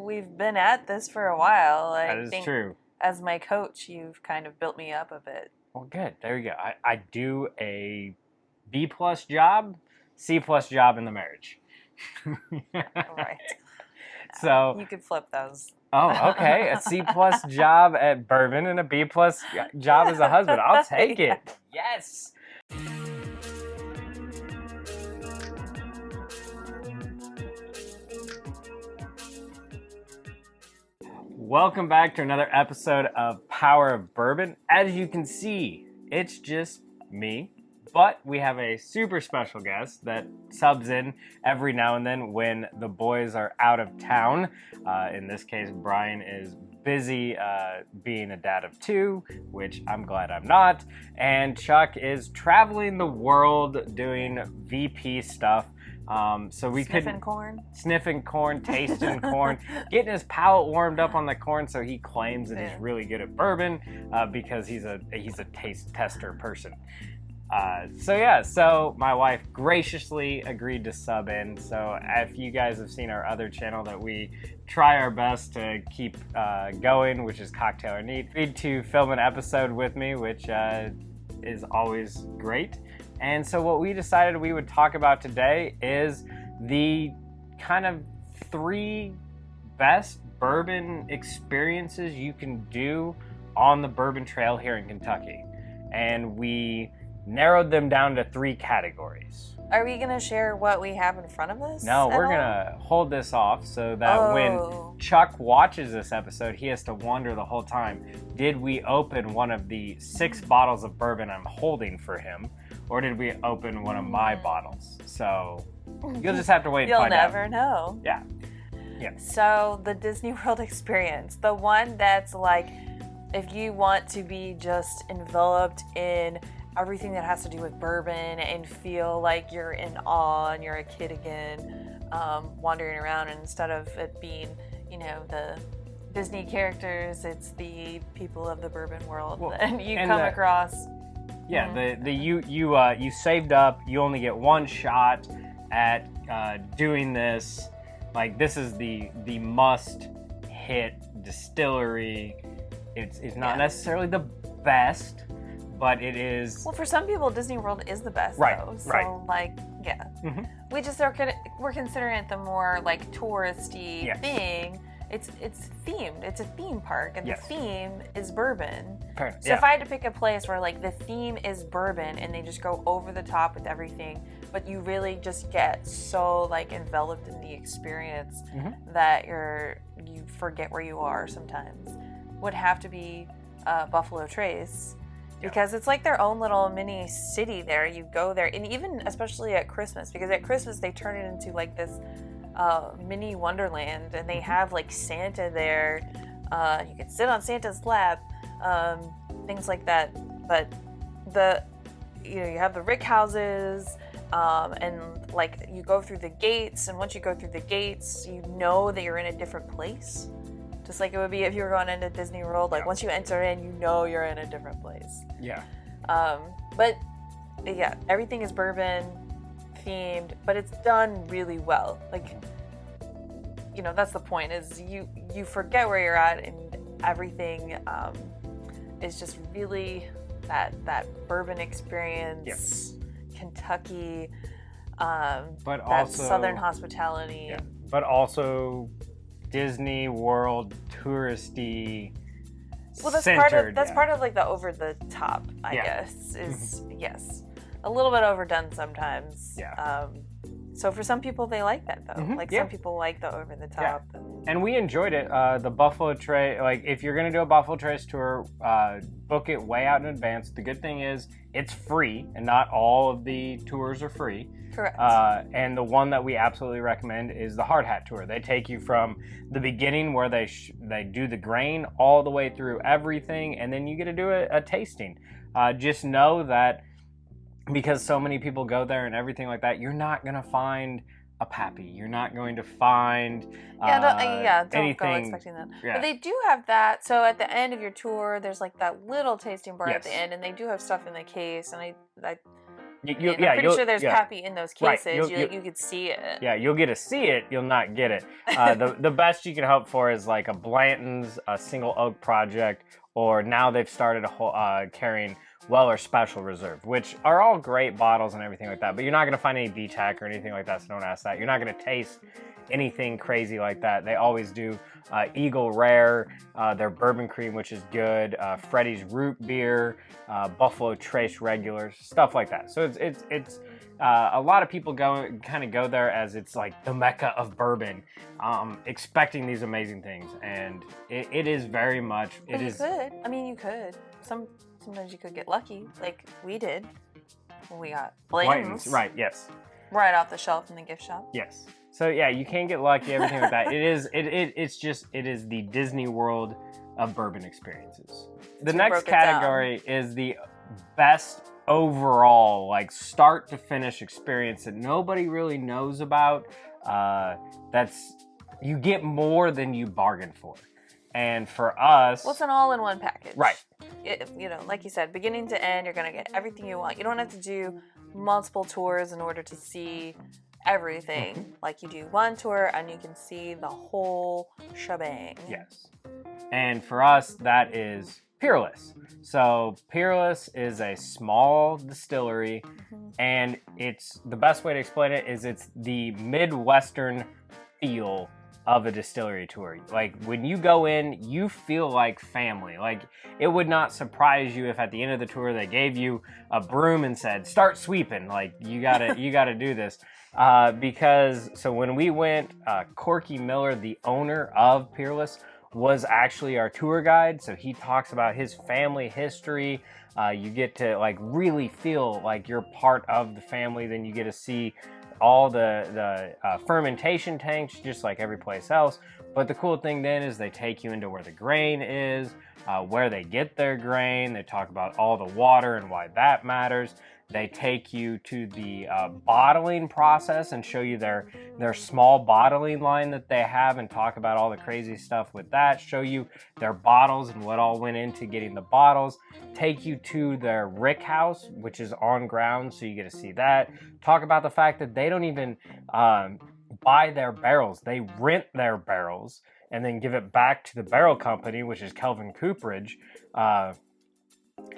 we've been at this for a while. That is true. As my coach, you've kind of built me up a bit. Well, good. There you go. I do a B+ job, C+ job in the marriage. Right. So you could flip those. Oh, okay. A C+ job at bourbon and a B+ job as a husband. I'll take it. Yes. Welcome back to another episode of Power of Bourbon. As you can see, it's just me, but we have a super special guest that subs in every now and then when the boys are out of town. In this case, Brian is busy being a dad of 2, which I'm glad I'm not. And Chuck is traveling the world doing VP stuff. So we sniffing corn, tasting corn, getting his palate warmed up on the corn. So he claims that he's really good at bourbon because he's a taste tester person. So my wife graciously agreed to sub in. So if you guys have seen our other channel that we try our best to keep going, which is Cocktail or Neat, agreed to film an episode with me, which is always great. And so what we decided we would talk about today is the kind of 3 best bourbon experiences you can do on the Bourbon Trail here in Kentucky. And we narrowed them down to 3 categories. Are we going to share what we have in front of us? No, we're going to hold this off so that when Chuck watches this episode, he has to wonder the whole time, did we open one of the 6 bottles of bourbon I'm holding for him? Or did we open one of my bottles? So you'll just have to wait and find out. You'll never know. Yeah. So the Disney World experience, the one that's like, if you want to be just enveloped in everything that has to do with bourbon and feel like you're in awe and you're a kid again, wandering around, and instead of it being, the Disney characters, it's the people of the bourbon world that you come across. Yeah, you saved up. You only get 1 shot at doing this. Like, this is the must hit distillery. It's not necessarily the best, but it is. Well, for some people, Disney World is the best, though. So, we're considering it the more like touristy thing. It's themed. It's a theme park, and the theme is bourbon. So if I had to pick a place where like the theme is bourbon and they just go over the top with everything, but you really just get so like enveloped in the experience that you forget where you are sometimes, would have to be Buffalo Trace. Because it's like their own little mini city there. You go there, and even especially at Christmas, because at Christmas they turn it into like this mini wonderland, and they have like Santa there. You can sit on Santa's lap, things like that. But you have the rick houses, and like you go through the gates, and once you go through the gates, you know that you're in a different place. Just like it would be if you were going into Disney World. Like once you enter in, you know you're in a different place. Yeah. But everything is bourbon themed, but it's done really well. Like, that's the point, is you forget where you're at, and everything is just really that bourbon experience, Kentucky, but that also Southern hospitality. Yeah. But also Disney World touristy. Well, that's part of like the over the top, I guess, is a little bit overdone sometimes. Yeah. So for some people, they like that though. Some people like the over the top. Yeah. And we enjoyed it. The Buffalo Trace, like if you're gonna do a Buffalo Trace tour, book it way out in advance. The good thing is it's free, and not all of the tours are free. Correct. And the one that we absolutely recommend is the Hard Hat Tour. They take you from the beginning where they do the grain all the way through everything, and then you get to do a tasting. Just know that because so many people go there and everything like that, you're not going to find a Pappy. You're not going to find don't anything. Go expecting that. Yeah. But they do have that. So at the end of your tour, there's like that little tasting bar at the end, and they do have stuff in the case, and I I'm pretty sure there's Pappy in those cases. Right. You could see it. Yeah, you'll get to see it. You'll not get it. The best you can hope for is like a Blanton's, a single oak project, or now they've started carrying Weller Special Reserve, which are all great bottles and everything like that. But you're not going to find any BTAC or anything like that, so don't ask that. You're not going to taste anything crazy like that. They always do Eagle Rare, their bourbon cream, which is good, Freddy's Root Beer, Buffalo Trace Regulars, stuff like that. So it's a lot of people go there as it's like the mecca of bourbon, expecting these amazing things, and it is very much. But you could. I mean, you could. Sometimes you could get lucky, like we did when we got Blanton's. Right. Yes. Right off the shelf in the gift shop. Yes. So yeah, you can get lucky, everything like that. It is the Disney World of bourbon experiences. The next category is the best overall, like start to finish experience that nobody really knows about. That's you get more than you bargain for. And for us, well, it's an all-in-one package. Right. Like you said, beginning to end, you're gonna get everything you want. You don't have to do multiple tours in order to see everything. Mm-hmm. Like you do one tour and you can see the whole shebang. Yes. And for us, that is Peerless. So Peerless is a small distillery, and it's the best way to explain it is it's the Midwestern feel of a distillery tour. Like when you go in, you feel like family. Like it would not surprise you if at the end of the tour they gave you a broom and said, "Start sweeping." Like you gotta do this. Because so when we went, Corky Miller, the owner of Peerless, was actually our tour guide. So he talks about his family history. You get to like really feel like you're part of the family. Then you get to see all the fermentation tanks, just like every place else. But the cool thing then is they take you into where the grain is, where they get their grain. They talk about all the water and why that matters. They take you to the bottling process and show you their small bottling line that they have and talk about all the crazy stuff with that. Show you their bottles and what all went into getting the bottles. Take you to their rick house, which is on ground, so you get to see that. Talk about the fact that they don't even buy their barrels. They rent their barrels and then give it back to the barrel company, which is Kelvin Cooperage. I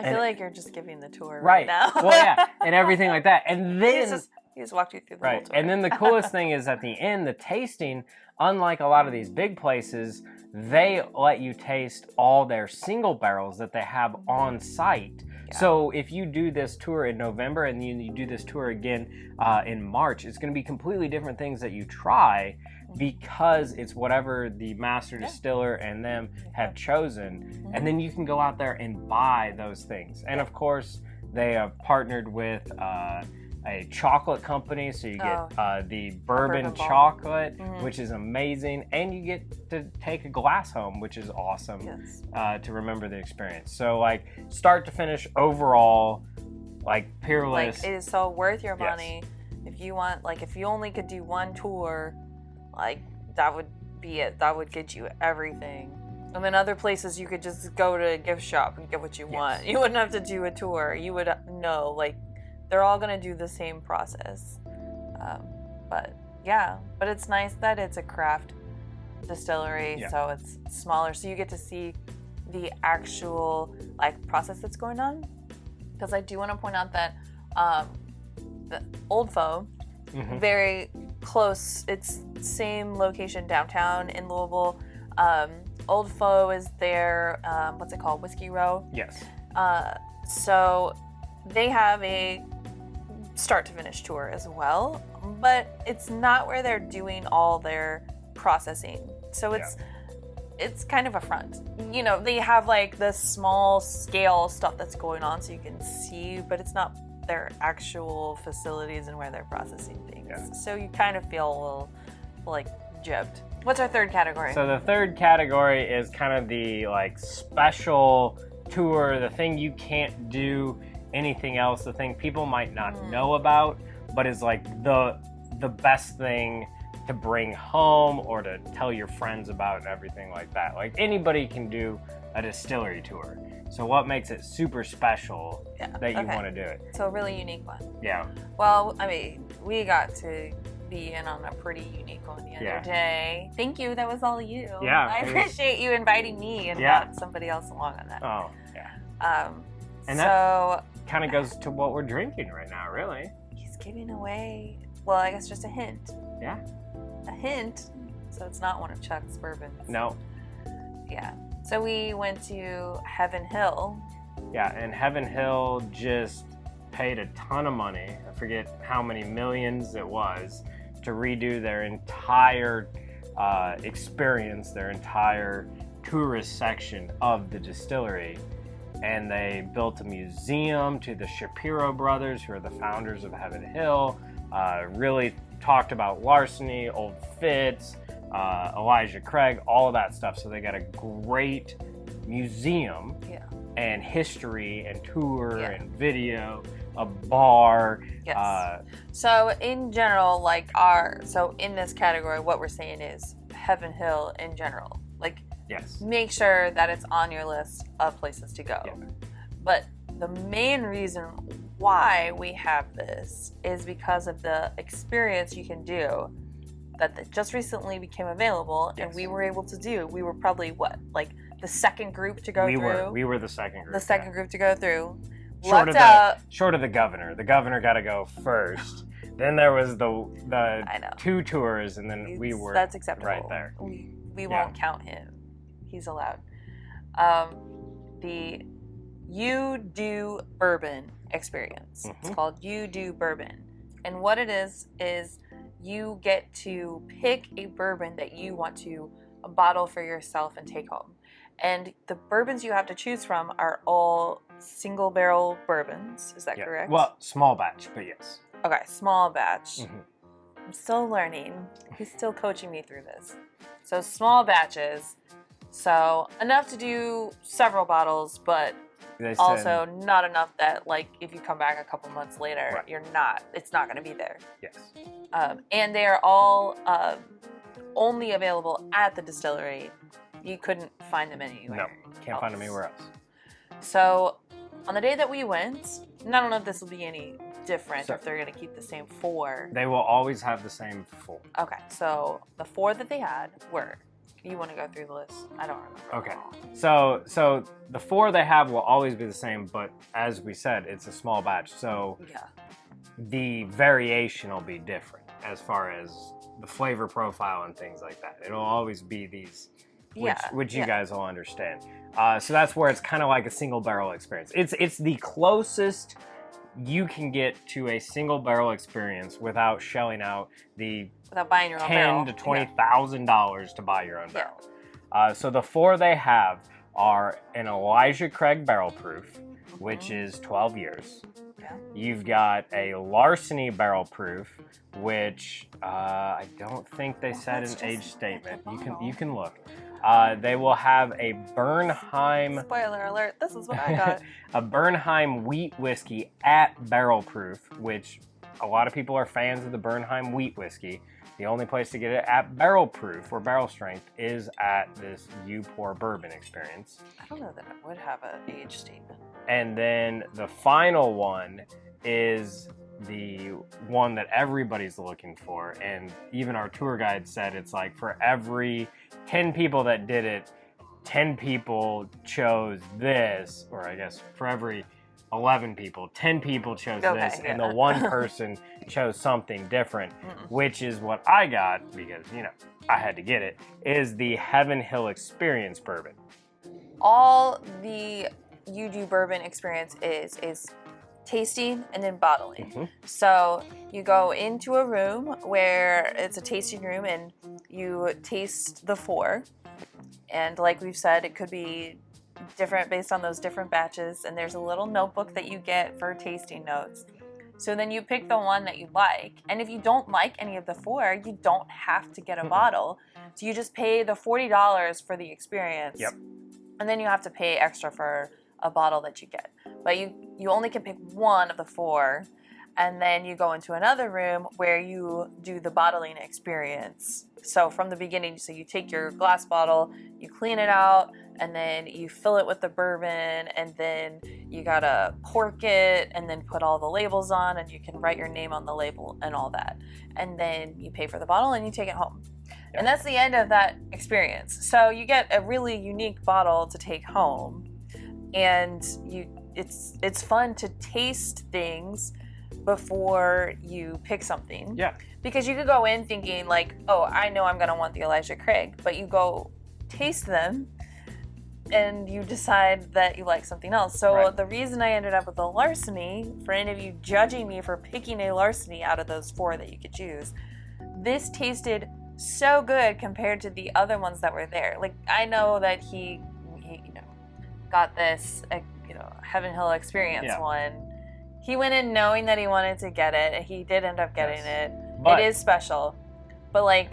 feel like you're just giving the tour right now. Well, yeah, and everything like that. And then he just walked you through the whole tour. And then the coolest thing is at the end, the tasting, unlike a lot of these big places, they let you taste all their single barrels that they have on site. Yeah. So if you do this tour in November and then you do this tour again in March, it's going to be completely different things that you try, because it's whatever the master distiller and them have chosen. And then you can go out there and buy those things. And of course, they have partnered with a chocolate company, so you get the bourbon chocolate, which is amazing, and you get to take a glass home, which is awesome. Yes. To remember the experience. So like start to finish overall, like Peerless, like it is so worth your money. If you want, like if you only could do one tour, like that would be it. That would get you everything. And then other places you could just go to a gift shop and get what you want. You wouldn't have to do a tour. You would know, like they're all gonna do the same process. But it's nice that it's a craft distillery, so it's smaller, so you get to see the actual like process that's going on. Because I do want to point out that the Old Foe, very close, it's same location downtown in Louisville. Old Foe is there, what's it called, Whiskey Row? Yes. So they have a start to finish tour as well, but it's not where they're doing all their processing. So it's kind of a front. You know, they have like the small scale stuff that's going on so you can see, but it's not their actual facilities and where they're processing things. Yeah. So you kind of feel a little like gypped. What's our third category? So the third category is kind of the like special tour, the thing you can't do anything else, the thing people might not know about, but is like the best thing to bring home or to tell your friends about and everything like that. Like anybody can do a distillery tour. So what makes it super special that you want to do it? So a really unique one. Yeah. Well, I mean, we got to be in on a pretty unique one the other day. Thank you. That was all you. Yeah. I appreciate you inviting me and not somebody else along on that. Oh, yeah. And so that kind of goes to what we're drinking right now, really. He's giving away, well, I guess just a hint. Yeah. A hint. So it's not one of Chuck's bourbons. No. Yeah. So we went to Heaven Hill. Yeah, and Heaven Hill just paid a ton of money. I forget how many millions it was to redo their entire experience, their entire tourist section of the distillery. And they built a museum to the Shapiro brothers, who are the founders of Heaven Hill. Really talked about larceny, Old Fitz, Elijah Craig, all of that stuff. So they got a great museum and history and tour and video, a bar. Yes. So in general, so in this category, what we're saying is Heaven Hill in general. Like, make sure that it's on your list of places to go. Yeah. But the main reason why we have this is because of the experience you can do that just recently became available, and we were able to do. We were probably the second group to go through. We were the second group. The second group to go through. Short of the governor. The governor got to go first. Then there was the 2 tours, and then we were that's acceptable. Right there. We won't count him. He's allowed. The You Do Bourbon Experience. It's called You Do Bourbon. And what it is you get to pick a bourbon that you want to bottle for yourself and take home. And the bourbons you have to choose from are all single barrel bourbons. Is that correct? Well, small batch, but yes. Okay, small batch. I'm still learning. He's still coaching me through this. So small batches. So enough to do several bottles, but also not enough that if you come back a couple months later, it's not going to be there. Yes. And they are all only available at the distillery. You couldn't find them anywhere. No, can't find them anywhere else. So on the day that we went, and I don't know if this will be any different, or if they're going to keep the same 4. They will always have the same 4. Okay, so the 4 that they had were, you want to go through the list? I don't remember. Okay, so the 4 they have will always be the same, but as we said, it's a small batch, so the variation will be different as far as the flavor profile and things like that. It'll always be these, which you guys will understand. So that's where it's kind of like a single barrel experience. It's the closest you can get to a single barrel experience without shelling out without buying your own barrel. $10,000 to $20,000 to buy your own barrel. So the 4 they have are an Elijah Craig barrel proof, which is 12 years. You've got a Larceny barrel proof, which I don't think they said an age statement. You can look. They will have a Bernheim. Spoiler alert! This is what I got. A Bernheim wheat whiskey at barrel proof, which a lot of people are fans of the Bernheim wheat whiskey. The only place to get it at barrel proof or barrel strength is at this You Pour Bourbon Experience. I don't know that it would have an age statement. And then the final one is the one that everybody's looking for, and even our tour guide said it's like for every 10 people that did it, 10 people chose this, or I guess for every 11 people, 10 people chose this, and the one person chose something different, which is what I got because, I had to get it, is the Heaven Hill Experience bourbon. All the You Do Bourbon Experience is tasting and then bottling. So you go into a room where it's a tasting room and you taste the 4. And like we've said, it could be different based on those different batches. And there's a little notebook that you get for tasting notes. So then you pick the one that you like. And if you don't like any of the 4, you don't have to get a bottle. So you just pay the $40 for the experience. And then you have to pay extra for a bottle that you get. But you only can pick one of the 4. And then you go into another room where you do the bottling experience. So from the beginning, so you take your glass bottle, you clean it out, and then you fill it with the bourbon, and then you gotta cork it, and then put all the labels on, and you can write your name on the label and all that. And then you pay for the bottle and you take it home. And that's the end of that experience. So you get a really unique bottle to take home, and it's fun to taste things before you pick something. Yeah. Because you could go in thinking like, oh, I know I'm going to want the Elijah Craig, but you go taste them and you decide that you like something else. So the reason I ended up with the Larceny, for any of you judging me for picking a Larceny out of those 4 that you could choose, this tasted so good compared to the other ones that were there. Like, I know that he got this, Heaven Hill Experience one. He went in knowing that he wanted to get it. He did end up getting it. But it is special. But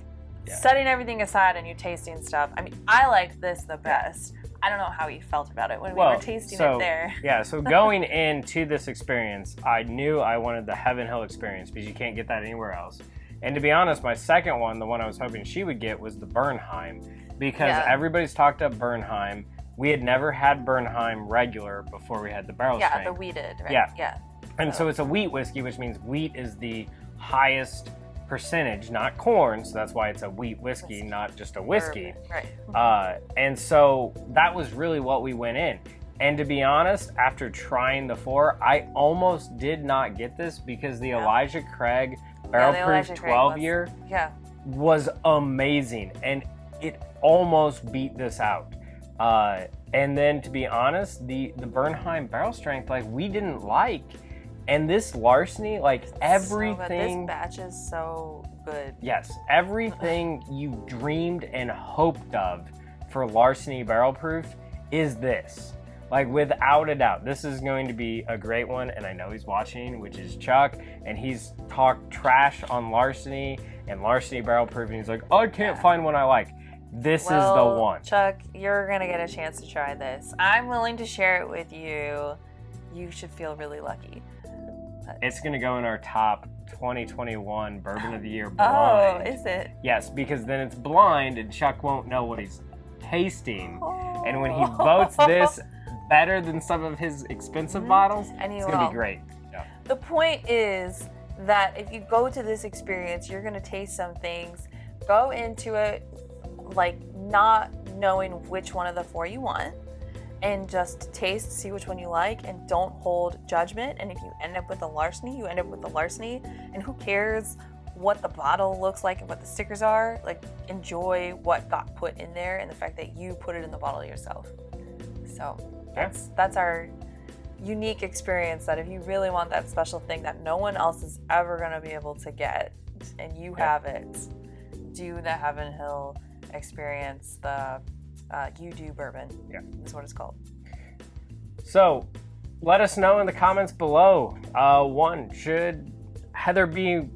setting everything aside and you tasting stuff, I mean, I liked this the best. I don't know how you felt about it when we were tasting it there. Yeah, so going into this experience, I knew I wanted the Heaven Hill Experience because you can't get that anywhere else. And to be honest, my second one, the one I was hoping she would get, was the Bernheim, because everybody's talked up Bernheim. We had never had Bernheim regular before we had the barrel strength. Yeah, the wheated, right? Yeah. And so it's a wheat whiskey, which means wheat is the highest percentage, not corn, so that's why it's a wheat whiskey, not just a whiskey. Right. And so that was really what we went in. And to be honest, after trying the 4, I almost did not get this because the Elijah Craig barrel-proof 12-year was amazing, and it almost beat this out. And then, to be honest, the Bernheim barrel strength, we didn't like. And this Larceny, everything... So this batch is so good. Yes, everything you dreamed and hoped of for Larceny barrel proof is this. Without a doubt, this is going to be a great one, and I know he's watching, which is Chuck, and he's talked trash on Larceny and Larceny barrel proof, and he's like, I can't find one I like. This is the one. Chuck, you're going to get a chance to try this. I'm willing to share it with you. You should feel really lucky. It's going to go in our top 2021 Bourbon of the Year blind. Oh, is it? Yes, because then it's blind and Chuck won't know what he's tasting. And when he votes this better than some of his expensive bottles, it's going to be great. Yeah. The point is that if you go to this experience, you're going to taste some things. Go into it not knowing which one of the 4 you want, and just taste, see which one you like, and don't hold judgment. And if you end up with a Larceny, you end up with a Larceny, and who cares what the bottle looks like and what the stickers are. Enjoy what got put in there and the fact that you put it in the bottle yourself. So that's our unique experience, that if you really want that special thing that no one else is ever going to be able to get, and you have it, do the Heaven Hill Experience, the You Do Bourbon is what it's called. So let us know in the comments below. Should Heather be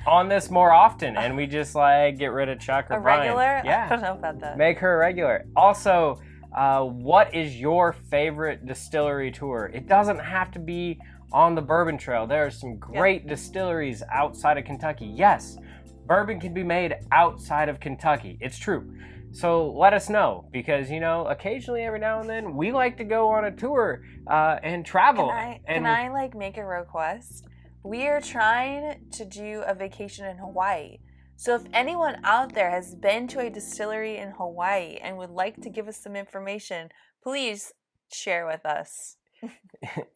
on this more often, and we just get rid of Chuck or Brian? Regular? Yeah. I don't know about that. Make her a regular. Also, what is your favorite distillery tour? It doesn't have to be on the Bourbon Trail. There are some great distilleries outside of Kentucky. Yes, bourbon can be made outside of Kentucky. It's true. So let us know, because, occasionally, every now and then, we like to go on a tour and travel. Can I make a request? We are trying to do a vacation in Hawaii. So if anyone out there has been to a distillery in Hawaii and would like to give us some information, please share with us.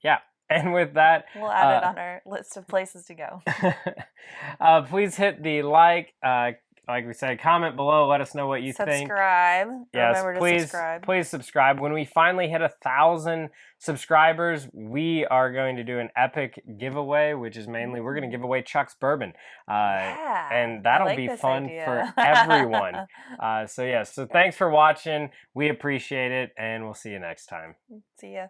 Yeah. And with that, we'll add it on our list of places to go. Please hit the like we said, comment below. Let us know what you think. Subscribe. Yes, remember to subscribe. Please subscribe. When we finally hit 1,000 subscribers, we are going to do an epic giveaway, which is mainly we're going to give away Chuck's bourbon, and that'll be fun for everyone. So thanks for watching. We appreciate it, and we'll see you next time. See ya.